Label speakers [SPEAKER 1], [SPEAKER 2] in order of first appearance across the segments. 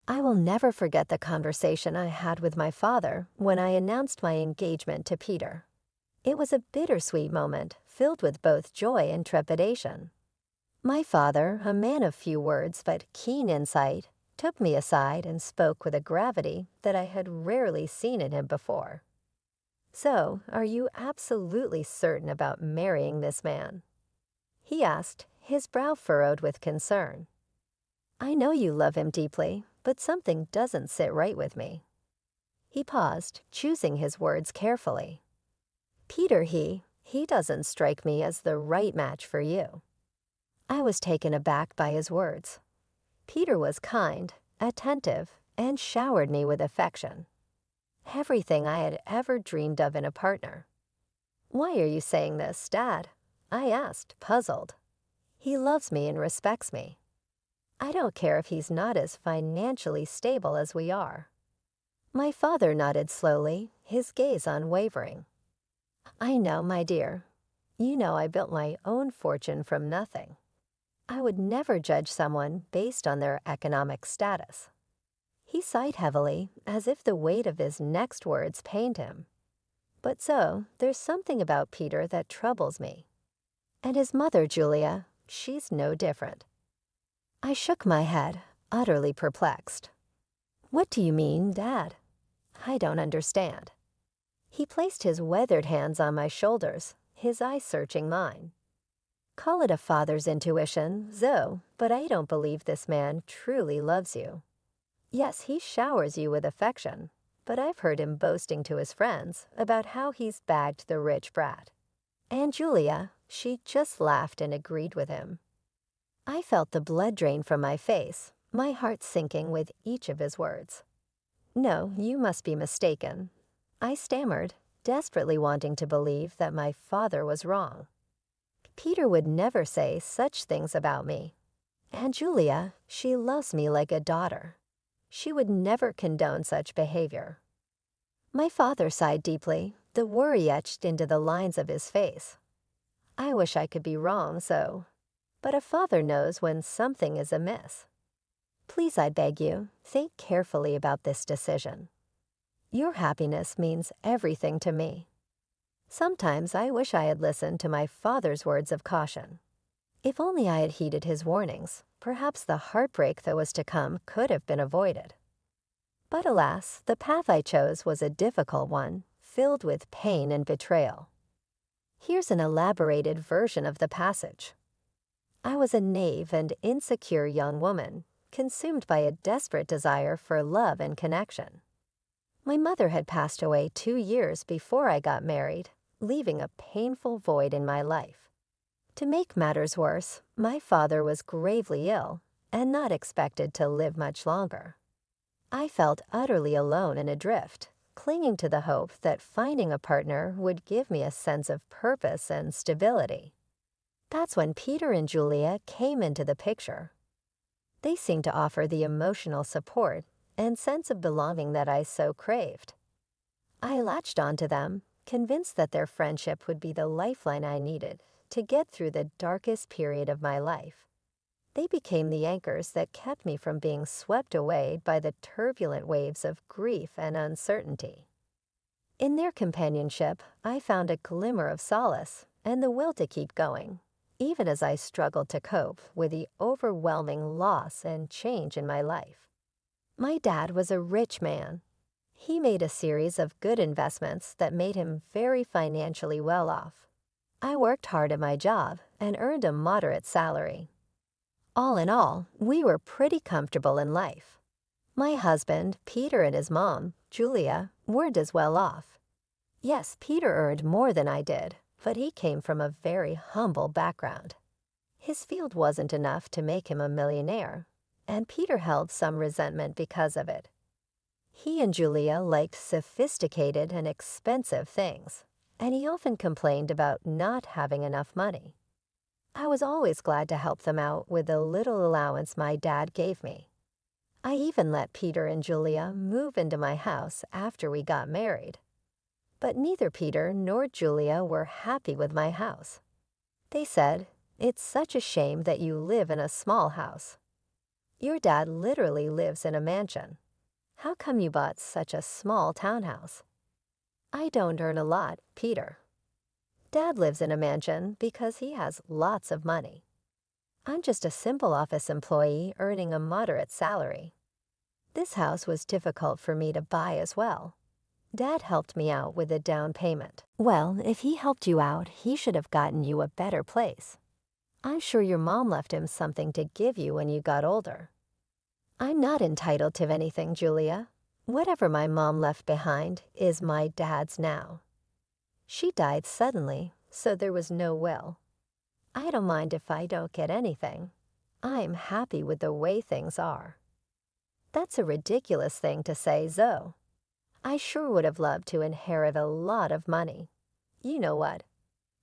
[SPEAKER 1] I will never forget the conversation I had with my father when I announced my engagement to Peter. It was a bittersweet moment filled with both joy and trepidation. My father, a man of few words but keen insight, took me aside and spoke with a gravity that I had rarely seen in him before. "So, are you absolutely certain about marrying this man?" he asked, his brow furrowed with concern. "I know you love him deeply, but something doesn't sit right with me." He paused, choosing his words carefully. "Peter, he doesn't strike me as the right match for you." I was taken aback by his words. Peter was kind, attentive, and showered me with affection. Everything I had ever dreamed of in a partner. "Why are you saying this, Dad?" I asked, puzzled. "He loves me and respects me. I don't care if he's not as financially stable as we are." My father nodded slowly, his gaze unwavering. "I know, my dear. You know I built my own fortune from nothing. I would never judge someone based on their economic status." He sighed heavily, as if the weight of his next words pained him. "But so, there's something about Peter that troubles me. And his mother, Julia, she's no different." I shook my head, utterly perplexed. "What do you mean, Dad? I don't understand." He placed his weathered hands on my shoulders, his eyes searching mine. "Call it a father's intuition, Zoe, but I don't believe this man truly loves you. Yes, he showers you with affection, but I've heard him boasting to his friends about how he's bagged the rich brat. And Julia, she just laughed and agreed with him." I felt the blood drain from my face, my heart sinking with each of his words. "No, you must be mistaken," I stammered, desperately wanting to believe that my father was wrong. "Peter would never say such things about me. And Julia, she loves me like a daughter. She would never condone such behavior." My father sighed deeply, the worry etched into the lines of his face. "I wish I could be wrong, but a father knows when something is amiss. Please, I beg you, think carefully about this decision. Your happiness means everything to me. Sometimes I wish I had listened to my father's words of caution. If only I had heeded his warnings, perhaps the heartbreak that was to come could have been avoided. But alas, the path I chose was a difficult one, filled with pain and betrayal." Here's an elaborated version of the passage. "I was a naive and insecure young woman, consumed by a desperate desire for love and connection. My mother had passed away 2 years before I got married, leaving a painful void in my life. To make matters worse, my father was gravely ill and not expected to live much longer. I felt utterly alone and adrift, clinging to the hope that finding a partner would give me a sense of purpose and stability. That's when Peter and Julia came into the picture. They seemed to offer the emotional support and sense of belonging that I so craved. I latched onto them, convinced that their friendship would be the lifeline I needed to get through the darkest period of my life. They became the anchors that kept me from being swept away by the turbulent waves of grief and uncertainty. In their companionship, I found a glimmer of solace and the will to keep going, even as I struggled to cope with the overwhelming loss and change in my life. My dad was a rich man. He made a series of good investments that made him very financially well off. I worked hard at my job and earned a moderate salary. All in all, we were pretty comfortable in life. My husband, Peter, and his mom, Julia, weren't as well off. Yes, Peter earned more than I did, but he came from a very humble background. His field wasn't enough to make him a millionaire, and Peter held some resentment because of it. He and Julia liked sophisticated and expensive things, and he often complained about not having enough money. I was always glad to help them out with the little allowance my dad gave me. I even let Peter and Julia move into my house after we got married. But neither Peter nor Julia were happy with my house. They said, "It's such a shame that you live in a small house." Your dad literally lives in a mansion. How come you bought such a small townhouse? I don't earn a lot, Peter. Dad lives in a mansion because he has lots of money. I'm just a simple office employee earning a moderate salary. This house was difficult for me to buy as well. Dad helped me out with a down payment. Well, if he helped you out, he should have gotten you a better place. I'm sure your mom left him something to give you when you got older. I'm not entitled to anything, Julia. Whatever my mom left behind is my dad's now. She died suddenly, so there was no will. I don't mind if I don't get anything. I'm happy with the way things are. That's a ridiculous thing to say, Zoe. I sure would have loved to inherit a lot of money. You know what?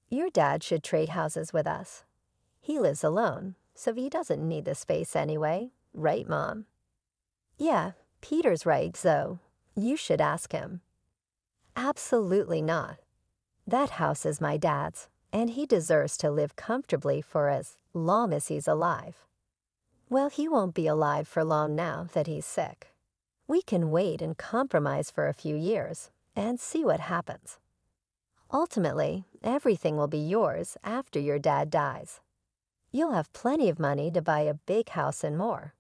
[SPEAKER 1] Your dad should trade houses with us. He lives alone, so he doesn't need the space anyway, right, Mom? Yeah, Peter's right, Zoe. You should ask him. Absolutely not. That house is my dad's, and he deserves to live comfortably for as long as he's alive. Well, he won't be alive for long now that he's sick. We can wait and compromise for a few years and see what happens. Ultimately, everything will be yours after your dad dies. You'll have plenty of money to buy a big house and more.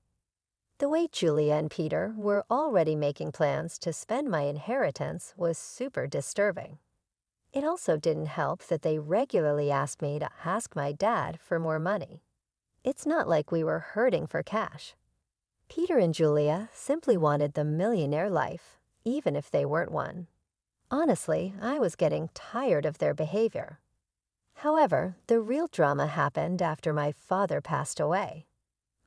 [SPEAKER 1] The way Julia and Peter were already making plans to spend my inheritance was super disturbing. It also didn't help that they regularly asked me to ask my dad for more money. It's not like we were hurting for cash. Peter and Julia simply wanted the millionaire life, even if they weren't one. Honestly, I was getting tired of their behavior. However, the real drama happened after my father passed away.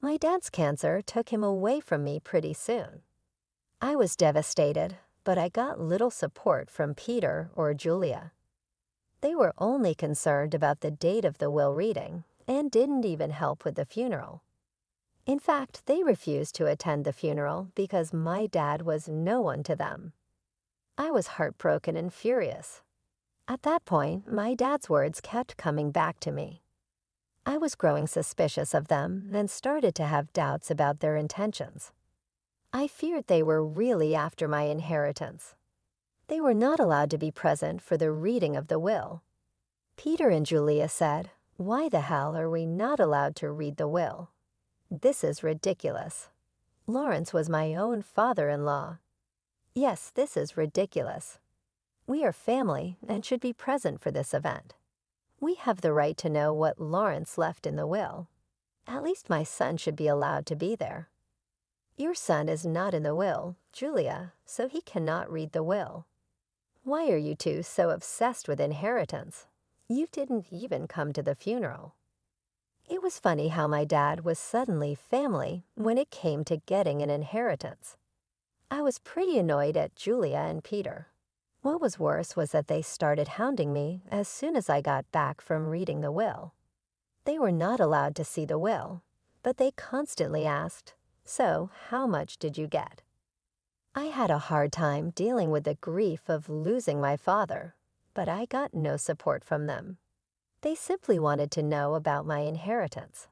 [SPEAKER 1] My dad's cancer took him away from me pretty soon. I was devastated, but I got little support from Peter or Julia. They were only concerned about the date of the will reading and didn't even help with the funeral. In fact, they refused to attend the funeral because my dad was no one to them. I was heartbroken and furious. At that point, my dad's words kept coming back to me. I was growing suspicious of them and started to have doubts about their intentions. I feared they were really after my inheritance. They were not allowed to be present for the reading of the will. Peter and Julia said, "Why the hell are we not allowed to read the will? This is ridiculous. Lawrence was my own father-in-law. Yes, this is ridiculous. We are family and should be present for this event. We have the right to know what Lawrence left in the will. At least my son should be allowed to be there. Your son is not in the will, Julia, so he cannot read the will. Why are you two so obsessed with inheritance? You didn't even come to the funeral." It was funny how my dad was suddenly family when it came to getting an inheritance. I was pretty annoyed at Julia and Peter. What was worse was that they started hounding me as soon as I got back from reading the will. They were not allowed to see the will, but they constantly asked, "So, how much did you get?" I had a hard time dealing with the grief of losing my father, but I got no support from them. They simply wanted to know about my inheritance.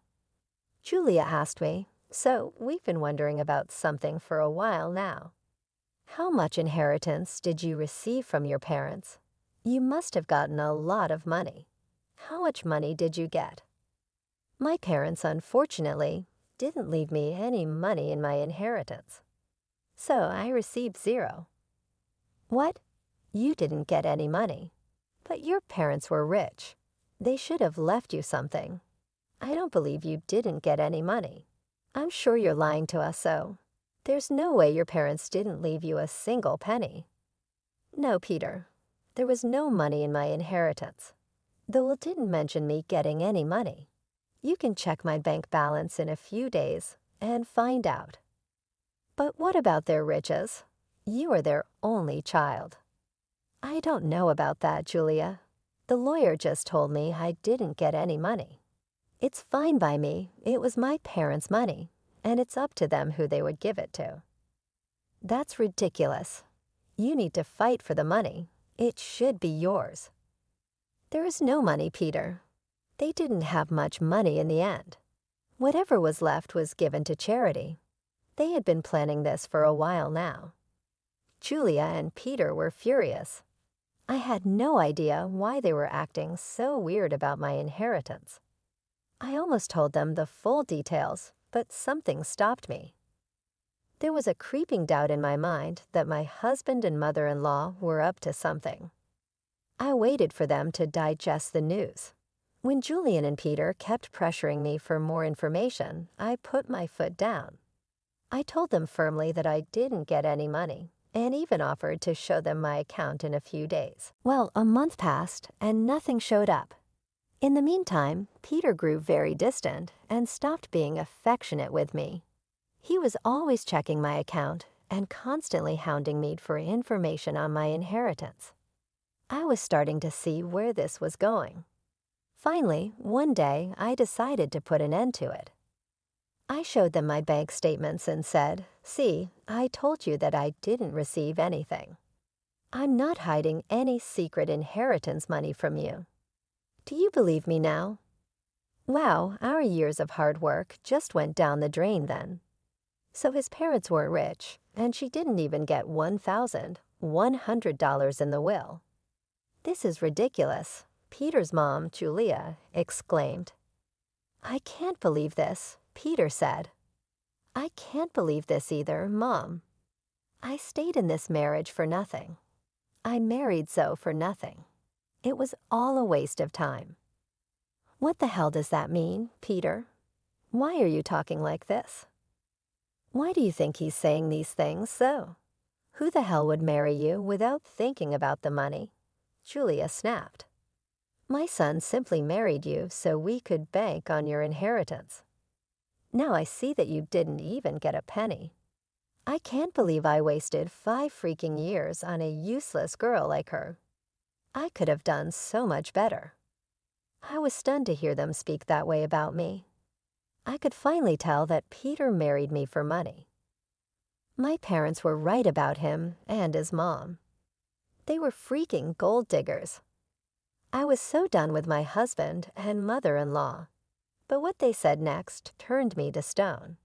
[SPEAKER 1] Julia asked me, "So we've been wondering about something for a while now. How much inheritance did you receive from your parents? You must have gotten a lot of money. How much money did you get?" My parents, unfortunately, didn't leave me any money in my inheritance. So I received zero. What? You didn't get any money. But your parents were rich. They should have left you something. I don't believe you didn't get any money. I'm sure you're lying to us, so there's no way your parents didn't leave you a single penny. No, Peter, there was no money in my inheritance. The will didn't mention me getting any money. You can check my bank balance in a few days and find out. But what about their riches? You are their only child. I don't know about that, Julia. The lawyer just told me I didn't get any money. It's fine by me. It was my parents' money, and it's up to them who they would give it to. That's ridiculous. You need to fight for the money. It should be yours. There is no money, Peter. They didn't have much money in the end. Whatever was left was given to charity. They had been planning this for a while now. Julia and Peter were furious. I had no idea why they were acting so weird about my inheritance. I almost told them the full details, but something stopped me. There was a creeping doubt in my mind that my husband and mother-in-law were up to something. I waited for them to digest the news. When Julian and Peter kept pressuring me for more information, I put my foot down. I told them firmly that I didn't get any money, and even offered to show them my account in a few days. Well, a month passed, and nothing showed up. In the meantime, Peter grew very distant and stopped being affectionate with me. He was always checking my account and constantly hounding me for information on my inheritance. I was starting to see where this was going. Finally, one day, I decided to put an end to it. I showed them my bank statements and said, "See, I told you that I didn't receive anything. I'm not hiding any secret inheritance money from you. Do you believe me now?" Wow, our years of hard work just went down the drain then. So his parents weren't rich, and she didn't even get $1,100 in the will. "This is ridiculous," Peter's mom, Julia, exclaimed. "I can't believe this," Peter said. "I can't believe this either, Mom. I stayed in this marriage for nothing. I married Zoe for nothing. It was all a waste of time." "What the hell does that mean, Peter? Why are you talking like this? Why do you think he's saying these things, Zoe? Who the hell would marry you without thinking about the money?" Julia snapped. "My son simply married you so we could bank on your inheritance. Now I see that you didn't even get a penny. I can't believe I wasted 5 freaking years on a useless girl like her. I could have done so much better." I was stunned to hear them speak that way about me. I could finally tell that Peter married me for money. My parents were right about him and his mom. They were freaking gold diggers. I was so done with my husband and mother-in-law, but what they said next turned me to stone.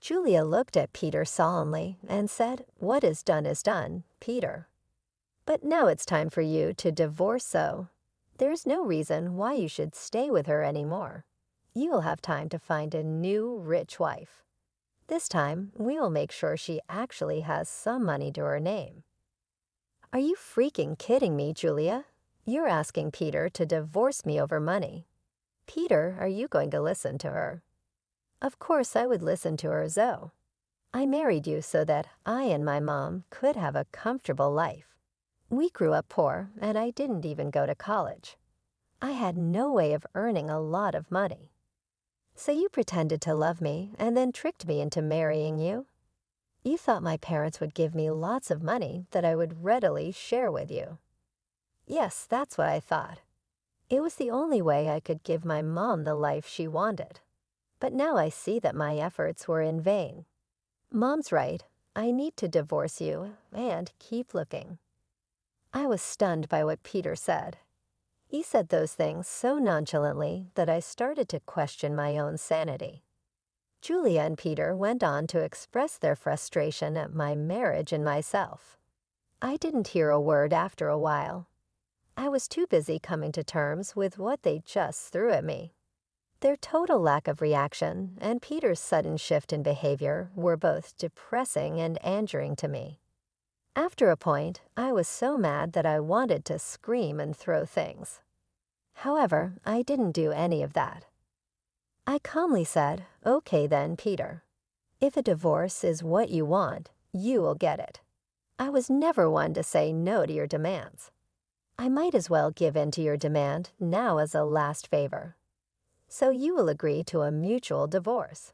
[SPEAKER 1] Julia looked at Peter solemnly and said, "What is done, Peter. But now it's time for you to divorce Zoe. There's no reason why you should stay with her anymore. You'll have time to find a new, rich wife. This time, we will make sure she actually has some money to her name." "Are you freaking kidding me, Julia? You're asking Peter to divorce me over money. Peter, are you going to listen to her?" "Of course I would listen to her, Zoe. I married you so that I and my mom could have a comfortable life. We grew up poor, and I didn't even go to college. I had no way of earning a lot of money. So you pretended to love me and then tricked me into marrying you. You thought my parents would give me lots of money that I would readily share with you." "Yes, that's what I thought. It was the only way I could give my mom the life she wanted. But now I see that my efforts were in vain. Mom's right. I need to divorce you and keep looking." I was stunned by what Peter said. He said those things so nonchalantly that I started to question my own sanity. Julia and Peter went on to express their frustration at my marriage and myself. I didn't hear a word after a while. I was too busy coming to terms with what they just threw at me. Their total lack of reaction and Peter's sudden shift in behavior were both depressing and angering to me. After a point, I was so mad that I wanted to scream and throw things. However, I didn't do any of that. I calmly said, "Okay then, Peter. If a divorce is what you want, you will get it. I was never one to say no to your demands. I might as well give in to your demand now as a last favor. So you will agree to a mutual divorce.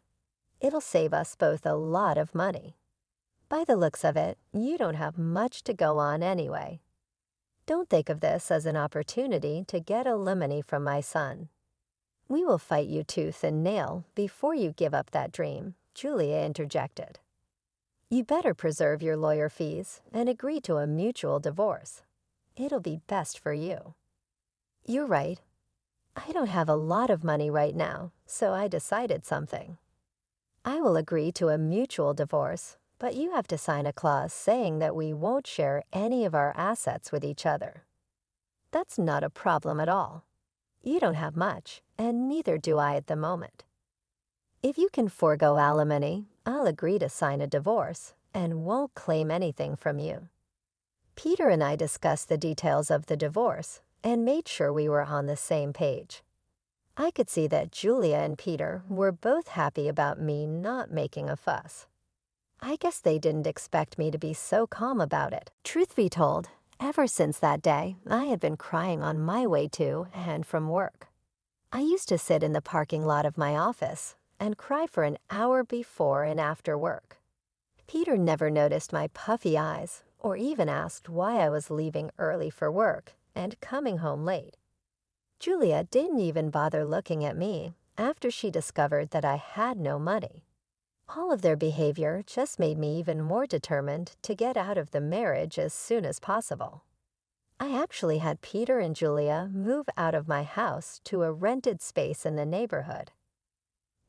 [SPEAKER 1] It'll save us both a lot of money. By the looks of it, you don't have much to go on anyway. Don't think of this as an opportunity to get alimony from my son. We will fight you tooth and nail before you give up that dream," Julia interjected. "You better preserve your lawyer fees and agree to a mutual divorce. It'll be best for you." "You're right. I don't have a lot of money right now, so I decided something. I will agree to a mutual divorce, but you have to sign a clause saying that we won't share any of our assets with each other. That's not a problem at all. You don't have much, and neither do I at the moment. If you can forego alimony, I'll agree to sign a divorce and won't claim anything from you. Peter and I discussed the details of the divorce and made sure we were on the same page. I could see that Julia and Peter were both happy about me not making a fuss. I guess they didn't expect me to be so calm about it. Truth be told, ever since that day, I had been crying on my way to and from work. I used to sit in the parking lot of my office and cry for an hour before and after work. Peter never noticed my puffy eyes or even asked why I was leaving early for work and coming home late. Julia didn't even bother looking at me after she discovered that I had no money. All of their behavior just made me even more determined to get out of the marriage as soon as possible. I actually had Peter and Julia move out of my house to a rented space in the neighborhood.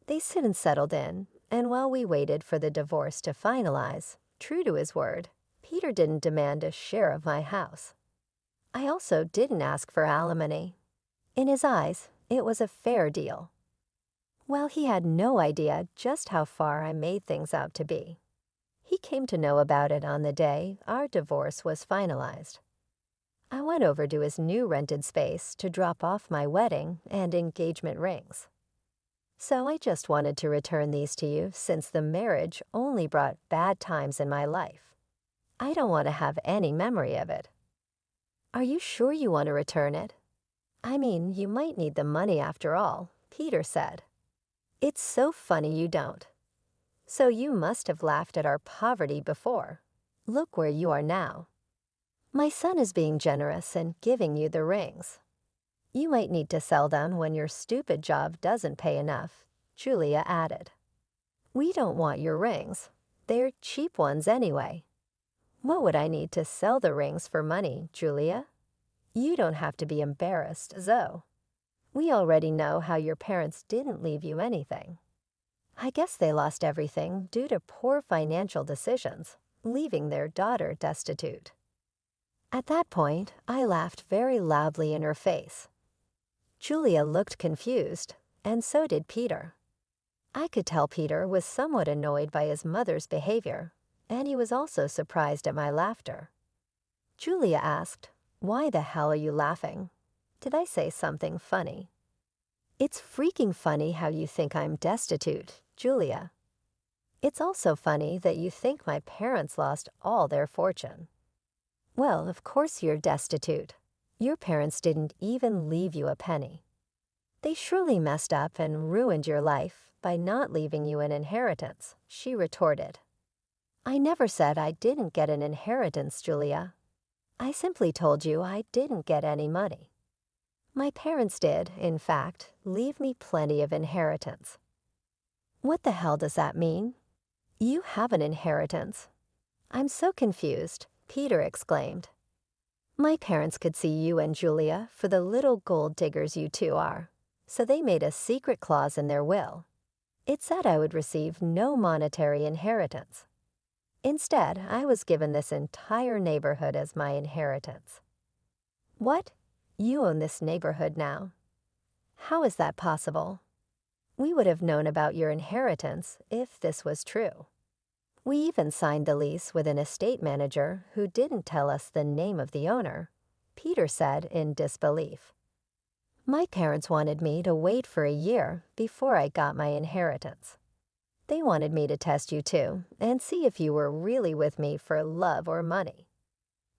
[SPEAKER 1] They soon settled in, and while we waited for the divorce to finalize, true to his word, Peter didn't demand a share of my house. I also didn't ask for alimony. In his eyes, it was a fair deal. Well, he had no idea just how far I made things out to be. He came to know about it on the day our divorce was finalized. I went over to his new rented space to drop off my wedding and engagement rings. So I just wanted to return these to you since the marriage only brought bad times in my life. I don't want to have any memory of it. Are you sure you want to return it? I mean, you might need the money after all, Peter said. It's so funny you don't. So you must have laughed at our poverty before. Look where you are now. My son is being generous and giving you the rings. You might need to sell them when your stupid job doesn't pay enough, Julia added. We don't want your rings. They're cheap ones anyway. What would I need to sell the rings for money, Julia? You don't have to be embarrassed, Zoe. We already know how your parents didn't leave you anything. I guess they lost everything due to poor financial decisions, leaving their daughter destitute. At that point, I laughed very loudly in her face. Julia looked confused, and so did Peter. I could tell Peter was somewhat annoyed by his mother's behavior, and he was also surprised at my laughter. Julia asked, "Why the hell are you laughing? Did I say something funny?" It's freaking funny how you think I'm destitute, Julia. It's also funny that you think my parents lost all their fortune. Well, of course you're destitute. Your parents didn't even leave you a penny. They surely messed up and ruined your life by not leaving you an inheritance, she retorted. I never said I didn't get an inheritance, Julia. I simply told you I didn't get any money. My parents did, in fact, leave me plenty of inheritance. What the hell does that mean? You have an inheritance. I'm so confused, Peter exclaimed. My parents could see you and Julia for the little gold diggers you two are, so they made a secret clause in their will. It said I would receive no monetary inheritance. Instead, I was given this entire neighborhood as my inheritance. What? You own this neighborhood now. How is that possible? We would have known about your inheritance if this was true. We even signed the lease with an estate manager who didn't tell us the name of the owner, Peter said in disbelief. My parents wanted me to wait for a year before I got my inheritance. They wanted me to test you too and see if you were really with me for love or money.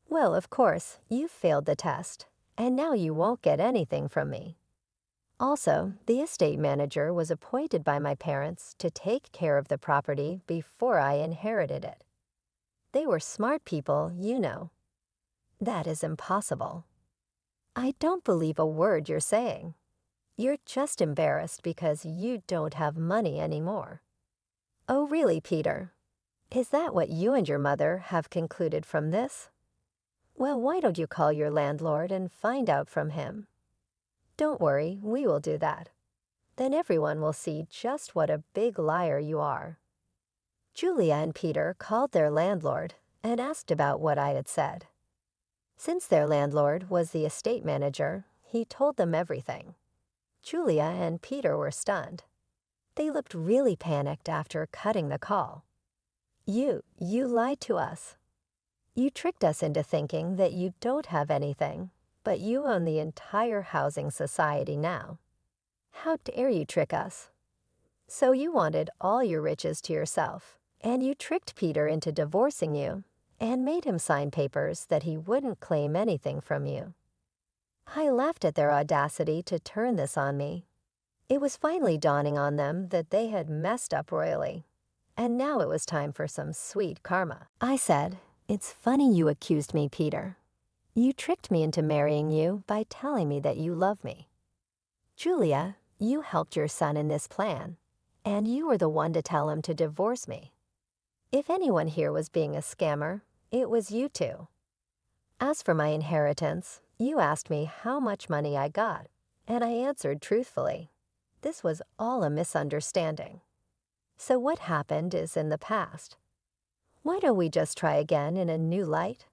[SPEAKER 1] Well, of course, you failed the test, and now you won't get anything from me. Also, the estate manager was appointed by my parents to take care of the property before I inherited it. They were smart people, you know. That is impossible. I don't believe a word you're saying. You're just embarrassed because you don't have money anymore. Oh, really, Peter? Is that what you and your mother have concluded from this? Well, why don't you call your landlord and find out from him? Don't worry, we will do that. Then everyone will see just what a big liar you are. Julia and Peter called their landlord and asked about what I had said. Since their landlord was the estate manager, he told them everything. Julia and Peter were stunned. They looked really panicked after cutting the call. You lied to us. You tricked us into thinking that you don't have anything, but you own the entire housing society now. How dare you trick us? So you wanted all your riches to yourself, and you tricked Peter into divorcing you and made him sign papers that he wouldn't claim anything from you. I laughed at their audacity to turn this on me. It was finally dawning on them that they had messed up royally, and now it was time for some sweet karma. I said, "It's funny you accused me, Peter. You tricked me into marrying you by telling me that you love me. Julia, you helped your son in this plan, and you were the one to tell him to divorce me. If anyone here was being a scammer, it was you two. As for my inheritance, you asked me how much money I got, and I answered truthfully. This was all a misunderstanding. So what happened is in the past. Why don't we just try again in a new light?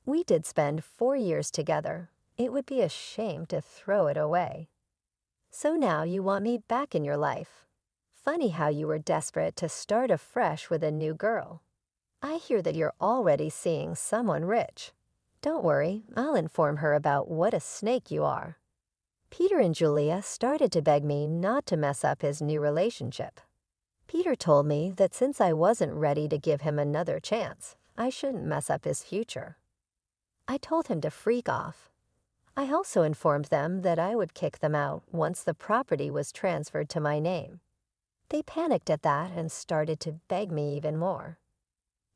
[SPEAKER 1] We did spend 4 years together. It would be a shame to throw it away. So now you want me back in your life. Funny how you were desperate to start afresh with a new girl. I hear that you're already seeing someone rich. Don't worry, I'll inform her about what a snake you are." Peter and Julia started to beg me not to mess up his new relationship. Peter told me that since I wasn't ready to give him another chance, I shouldn't mess up his future. I told him to freak off. I also informed them that I would kick them out once the property was transferred to my name. They panicked at that and started to beg me even more.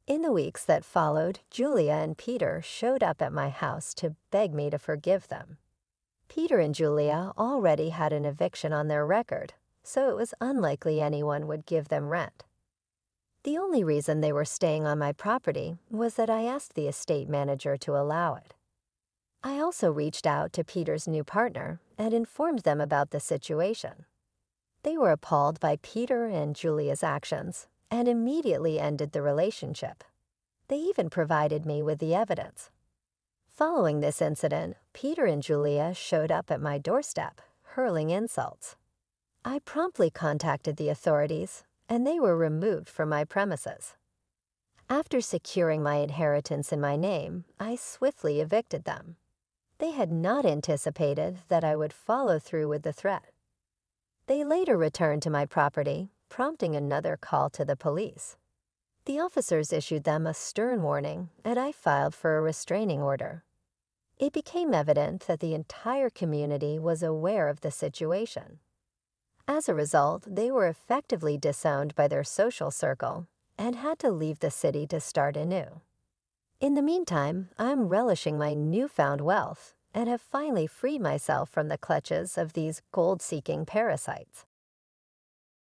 [SPEAKER 1] In the weeks that followed, Julia and Peter showed up at my house to beg me to forgive them. Peter and Julia already had an eviction on their record, so it was unlikely anyone would give them rent. The only reason they were staying on my property was that I asked the estate manager to allow it. I also reached out to Peter's new partner and informed them about the situation. They were appalled by Peter and Julia's actions and immediately ended the relationship. They even provided me with the evidence. Following this incident, Peter and Julia showed up at my doorstep, hurling insults. I promptly contacted the authorities, and they were removed from my premises. After securing my inheritance in my name, I swiftly evicted them. They had not anticipated that I would follow through with the threat. They later returned to my property, prompting another call to the police. The officers issued them a stern warning, and I filed for a restraining order. It became evident that the entire community was aware of the situation. As a result, they were effectively disowned by their social circle and had to leave the city to start anew. In the meantime, I'm relishing my newfound wealth and have finally freed myself from the clutches of these gold-seeking parasites.